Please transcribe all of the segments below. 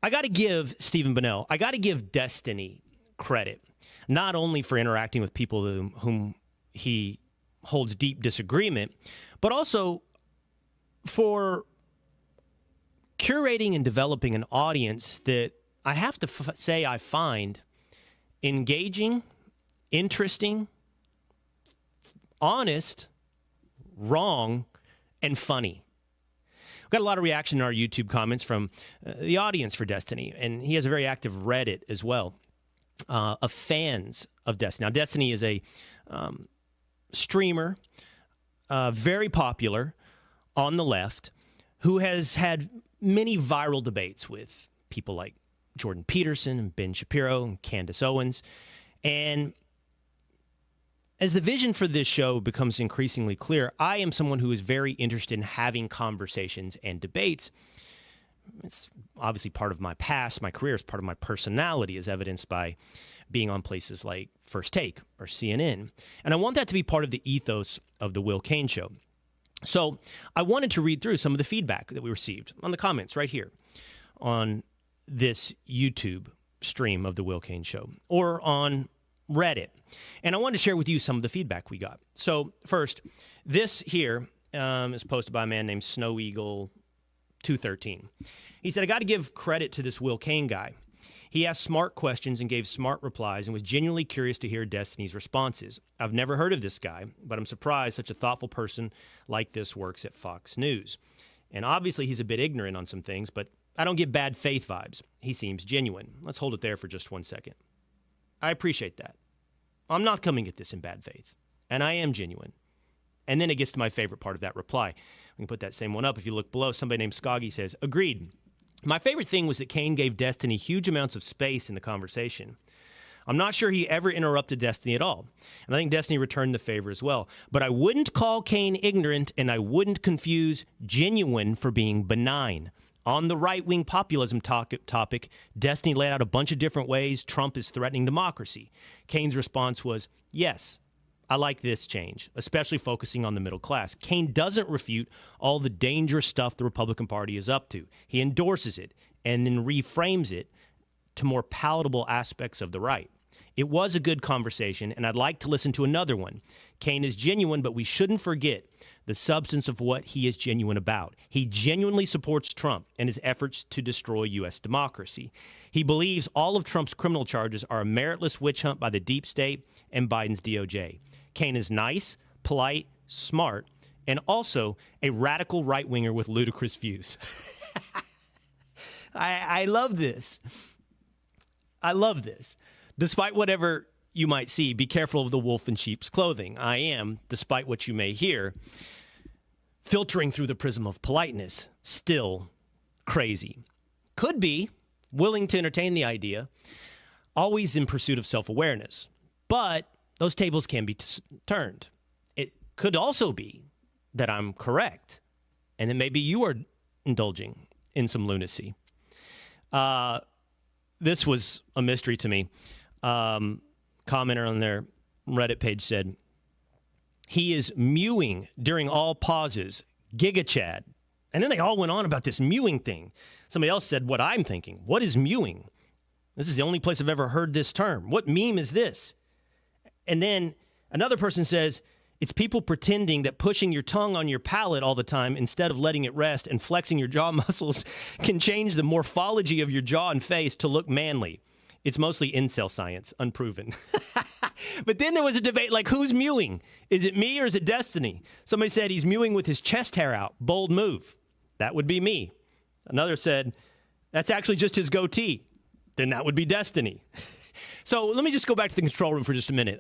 I got to give Stephen Bunnell, I got to give Destiny credit, not only for interacting with people whom he holds deep disagreement, but also for curating and developing an audience that I have to say I find engaging, interesting, honest, wrong, and funny. We've got a lot of reaction in our YouTube comments from the audience for Destiny, and he has a very active Reddit as well of fans of Destiny. Now, Destiny is a streamer, very popular on the left, who has had many viral debates with people like Jordan Peterson and Ben Shapiro and Candace Owens. And as the vision for this show becomes increasingly clear, I am someone who is very interested in having conversations and debates. It's obviously part of my past, my career, is part of my personality, as evidenced by being on places like First Take or CNN. And I want that to be part of the ethos of the Will Cain Show. So I wanted to read through some of the feedback that we received on the comments right here on this YouTube stream of the Will Cain Show or on Reddit. And I wanted to share with you some of the feedback we got. So first, this here is posted by a man named Snow Eagle 213. He said, I got to give credit to this Will Cain guy. He asked smart questions and gave smart replies and was genuinely curious to hear Destiny's responses. I've never heard of this guy, but I'm surprised such a thoughtful person like this works at Fox News. And obviously he's a bit ignorant on some things, but I don't get bad faith vibes. He seems genuine. Let's hold it there for just 1 second. I appreciate that. I'm not coming at this in bad faith, and I am genuine. And then it gets to my favorite part of that reply. We can put that same one up. If you look below, somebody named Skoggy says, agreed. My favorite thing was that Cain gave Destiny huge amounts of space in the conversation. I'm not sure he ever interrupted Destiny at all, and I think Destiny returned the favor as well. But I wouldn't call Cain ignorant, and I wouldn't confuse genuine for being benign. On the right-wing populism topic, Destiny laid out a bunch of different ways Trump is threatening democracy. Cain's response was, yes, I like this change, especially focusing on the middle class. Cain doesn't refute all the dangerous stuff the Republican Party is up to. He endorses it and then reframes it to more palatable aspects of the right. It was a good conversation, and I'd like to listen to another one. Cain is genuine, but we shouldn't forget the substance of what he is genuine about. He genuinely supports Trump and his efforts to destroy U.S. democracy. He believes all of Trump's criminal charges are a meritless witch hunt by the deep state and Biden's DOJ. Cain is nice, polite, smart, and also a radical right-winger with ludicrous views. I love this. I love this. Despite whatever you might see, be careful of the wolf in sheep's clothing. I am, despite what you may hear, filtering through the prism of politeness, still crazy. Could be willing to entertain the idea, always in pursuit of self-awareness. But those tables can be turned. It could also be that I'm correct, and that maybe you are indulging in some lunacy. This was a mystery to me. Commenter on their Reddit page said, he is mewing during all pauses, Giga Chad. And then they all went on about this mewing thing. Somebody else said what I'm thinking. What is mewing? This is the only place I've ever heard this term. What meme is this? And then another person says, it's people pretending that pushing your tongue on your palate all the time instead of letting it rest and flexing your jaw muscles can change the morphology of your jaw and face to look manly. It's mostly incel science, unproven. But then there was a debate like, who's mewing? Is it me or is it Destiny? Somebody said he's mewing with his chest hair out. Bold move. That would be me. Another said, that's actually just his goatee. Then that would be Destiny. So let me just go back to the control room for just a minute.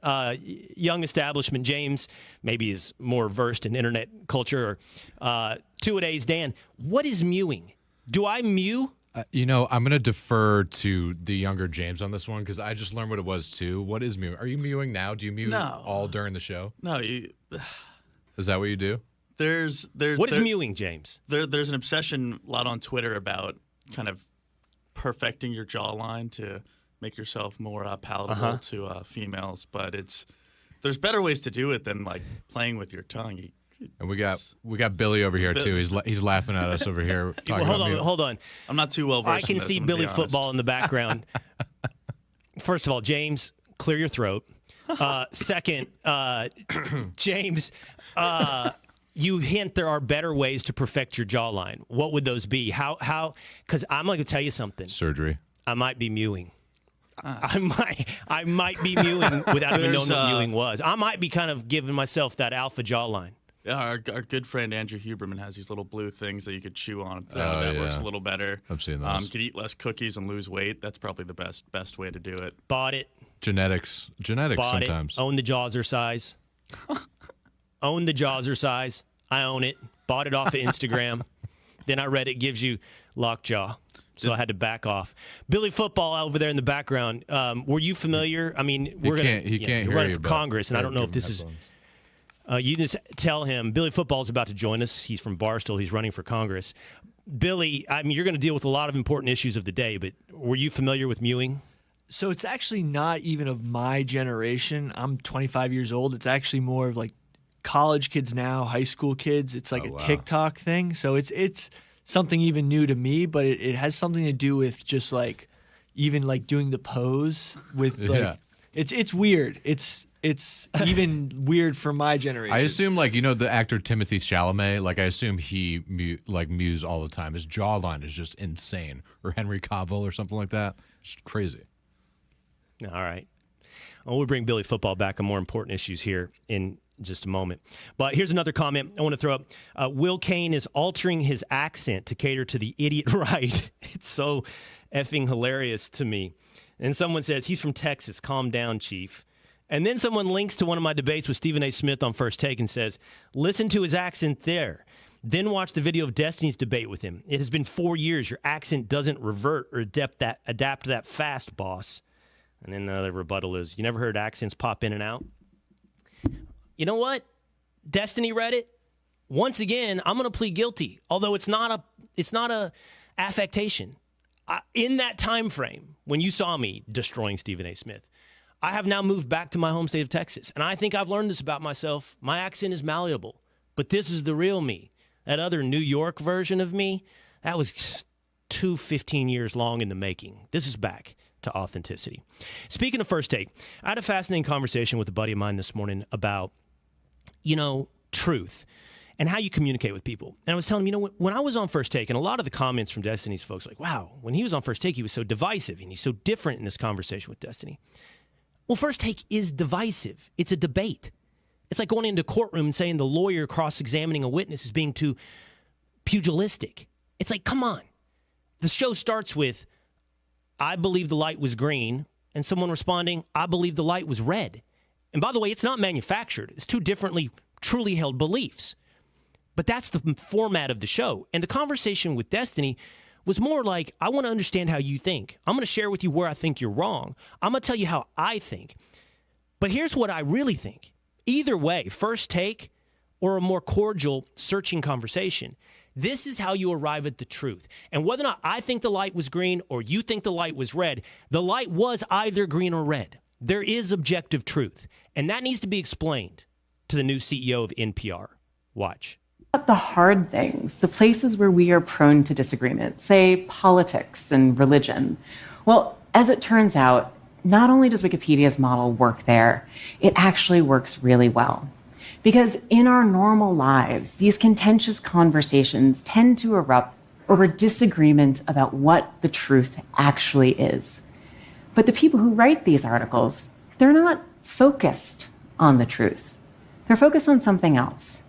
Young establishment James maybe is more versed in internet culture. Or two-a-days Dan, what is mewing? Do I mew? I'm going to defer to the younger James on this one because I just learned what it was too. What is mewing? Are you mewing now? Do you mew all during the show? No. Is that what you do? What is mewing, James? There's an obsession a lot on Twitter about kind of perfecting your jawline to make yourself more palatable to females, but there's better ways to do it than like playing with your tongue. And we got Billy over here too. He's laughing at us over here. Hold on. I'm not too well versed. I can see Billy Football in the background. First of all, James, clear your throat. Second, James, you hint there are better ways to perfect your jawline. What would those be? How? Because I'm going to tell you something. Surgery. I might be mewing. I might be mewing without even knowing what mewing was. I might be kind of giving myself that alpha jawline. Yeah, our good friend Andrew Huberman has these little blue things that you could chew on. That works a little better. I've seen those. You could eat less cookies and lose weight. That's probably the best way to do it. Bought it. Genetics Bought sometimes. It. Own the Jawser size. Own the Jawser size. I own it. Bought it off of Instagram. Then I read it gives you lockjaw. So I had to back off. Billy Football over there in the background. Were you familiar? I mean, he can't hear running you, for Congress, and I don't know if this is. You just tell him Billy Football is about to join us. He's from Barstool. He's running for Congress. Billy, I mean, you're going to deal with a lot of important issues of the day, but were you familiar with mewing? So it's actually not even of my generation. I'm 25 years old. It's actually more of like college kids now, high school kids. It's like a TikTok thing. So it's something even new to me, but it has something to do with just like even like doing the pose with like it's weird. It's even weird for my generation. I assume like the actor Timothy Chalamet, like I assume he mews all the time. His jawline is just insane. Or Henry Cavill or something like that. It's crazy. All right. Well, we'll bring Billy Football back on more important issues here in just a moment. But here's another comment I want to throw up. Will Cain is altering his accent to cater to the idiot right. It's so effing hilarious to me. And someone says, he's from Texas. Calm down, Chief. And then someone links to one of my debates with Stephen A. Smith on First Take and says, listen to his accent there. Then watch the video of Destiny's debate with him. It has been 4 years. Your accent doesn't revert or adapt that fast, boss. And then the other rebuttal is, you never heard accents pop in and out? You know what? Destiny Reddit, once again, I'm going to plead guilty. Although it's not a affectation. In that time frame, when you saw me destroying Stephen A. Smith, I have now moved back to my home state of Texas. And I think I've learned this about myself. My accent is malleable. But this is the real me. That other New York version of me, that was 15 years long in the making. This is back to authenticity. Speaking of First Take, I had a fascinating conversation with a buddy of mine this morning about, truth and how you communicate with people. And I was telling him, when I was on First Take, and a lot of the comments from Destiny's folks were like, wow, when he was on First Take, he was so divisive and he's so different in this conversation with Destiny. Well, First Take is divisive. It's a debate. It's like going into a courtroom and saying the lawyer cross-examining a witness is being too pugilistic. It's like, come on. The show starts with, I believe the light was green, and someone responding, I believe the light was red. And by the way, it's not manufactured. It's two differently truly held beliefs. But that's the format of the show. And the conversation with Destiny was more like, I want to understand how you think. I'm going to share with you where I think you're wrong. I'm going to tell you how I think. But here's what I really think. Either way, First Take or a more cordial, searching conversation, this is how you arrive at the truth. And whether or not I think the light was green or you think the light was red, the light was either green or red. There is objective truth. And that needs to be explained to the new CEO of NPR. Watch. The hard things, the places where we are prone to disagreement, say politics and religion. Well, as it turns out, not only does Wikipedia's model work there, it actually works really well. Because in our normal lives, these contentious conversations tend to erupt over disagreement about what the truth actually is. But the people who write these articles, they're not focused on the truth. They're focused on something else,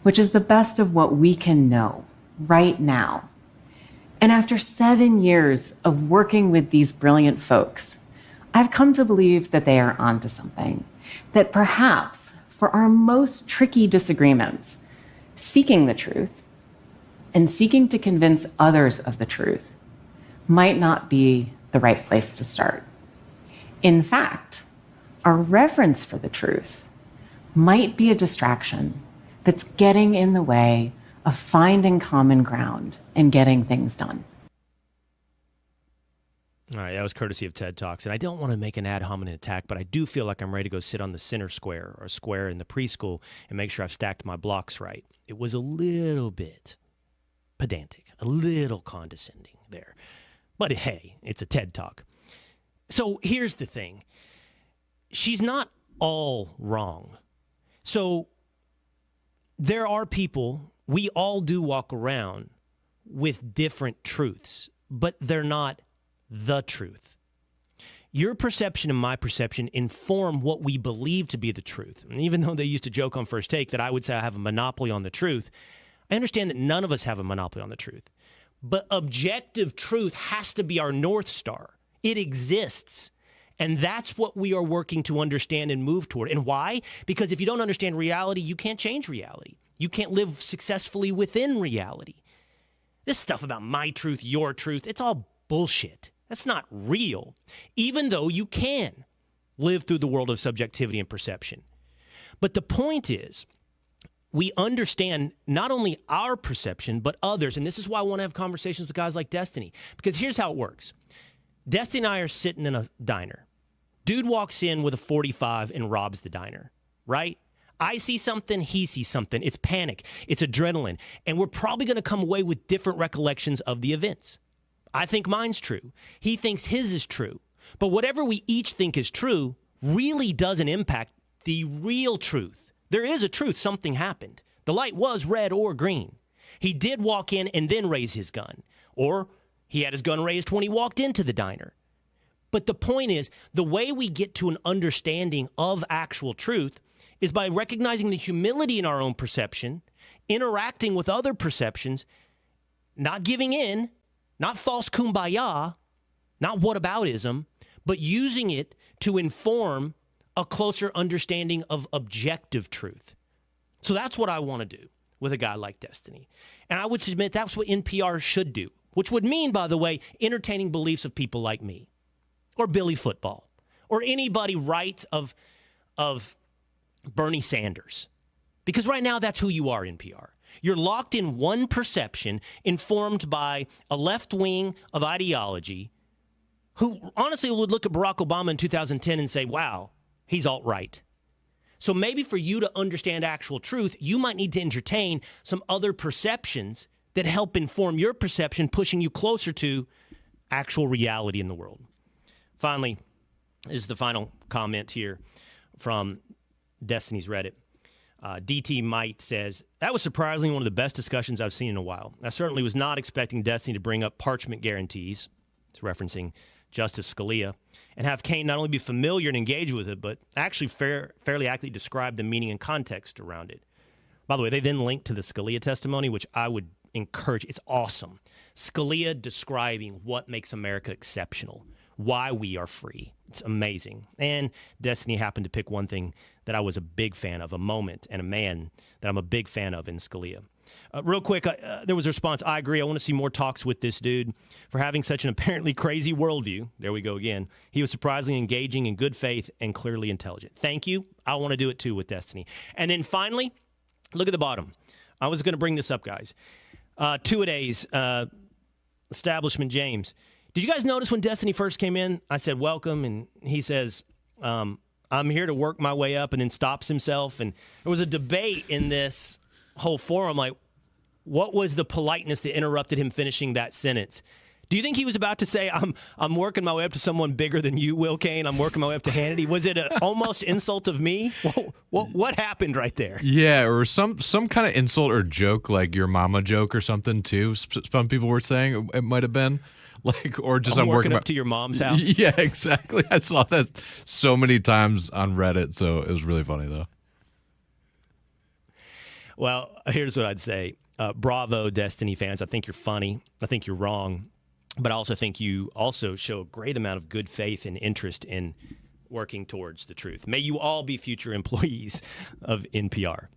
which is the best of what we can know right now. And after 7 years of working with these brilliant folks, I've come to believe that they are onto something, that perhaps for our most tricky disagreements, seeking the truth and seeking to convince others of the truth might not be the right place to start. In fact, our reverence for the truth might be a distraction that's getting in the way of finding common ground and getting things done. All right, that was courtesy of TED Talks. And I don't want to make an ad hominem attack, but I do feel like I'm ready to go sit on the center square or square in the preschool and make sure I've stacked my blocks right. It was a little bit pedantic, a little condescending there. But hey, it's a TED Talk. So here's the thing. She's not all wrong. So there are people, we all do walk around with different truths, but they're not the truth. Your perception and my perception inform what we believe to be the truth. And even though they used to joke on First Take that I would say I have a monopoly on the truth, I understand that none of us have a monopoly on the truth. But objective truth has to be our North Star. It exists. And that's what we are working to understand and move toward. And why? Because if you don't understand reality, you can't change reality. You can't live successfully within reality. This stuff about my truth, your truth, it's all bullshit. That's not real, even though you can live through the world of subjectivity and perception. But the point is, we understand not only our perception, but others. And this is why I want to have conversations with guys like Destiny. Because here's how it works. Destiny and I are sitting in a diner. Dude walks in with a 45 and robs the diner, right? I see something, he sees something. It's panic. It's adrenaline. And we're probably going to come away with different recollections of the events. I think mine's true. He thinks his is true. But whatever we each think is true really doesn't impact the real truth. There is a truth. Something happened. The light was red or green. He did walk in and then raise his gun. Or he had his gun raised when he walked into the diner. But the point is, the way we get to an understanding of actual truth is by recognizing the humility in our own perception, interacting with other perceptions, not giving in, not false kumbaya, not whataboutism, but using it to inform a closer understanding of objective truth. So that's what I want to do with a guy like Destiny. And I would submit that's what NPR should do, which would mean, by the way, entertaining beliefs of people like me or Billy Football or anybody right of Bernie Sanders. Because right now that's who you are, NPR. You're locked in one perception informed by a left wing of ideology who honestly would look at Barack Obama in 2010 and say, wow, he's alt-right. So maybe for you to understand actual truth, you might need to entertain some other perceptions that help inform your perception, pushing you closer to actual reality in the world. Finally, this is the final comment here from Destiny's Reddit. DT Might says, that was surprisingly one of the best discussions I've seen in a while. I certainly was not expecting Destiny to bring up parchment guarantees, it's referencing Justice Scalia, and have Kane not only be familiar and engage with it, but actually fairly accurately describe the meaning and context around it. By the way, they then linked to the Scalia testimony, which I would encourage. It's awesome. Scalia describing what makes America exceptional, why we are free. It's amazing. And Destiny happened to pick one thing that I was a big fan of, a moment and a man that I'm a big fan of in Scalia. Real quick, there was a response. I agree. I want to see more talks with this dude for having such an apparently crazy worldview. There we go again. He was surprisingly engaging, in good faith, and clearly intelligent. Thank you. I want to do it too with Destiny. And then finally, look at the bottom. I was going to bring this up, guys. Two-a-days, Establishment James. Did you guys notice when Destiny first came in, I said, welcome, and he says, I'm here to work my way up, and then stops himself. And there was a debate in this whole forum, like, what was the politeness that interrupted him finishing that sentence? Do you think he was about to say, I'm working my way up to someone bigger than you, Will Kane? I'm working my way up to Hannity? Was it an almost insult of me? What happened right there? Yeah, or some kind of insult or joke, like your mama joke or something, too. Some people were saying it might have been. Like, or just I'm working up to your mom's house. Yeah, exactly. I saw that so many times on Reddit, so it was really funny, though. Well, here's what I'd say. Bravo, Destiny fans. I think you're funny. I think you're wrong. But I also think you also show a great amount of good faith and interest in working towards the truth. May you all be future employees of NPR.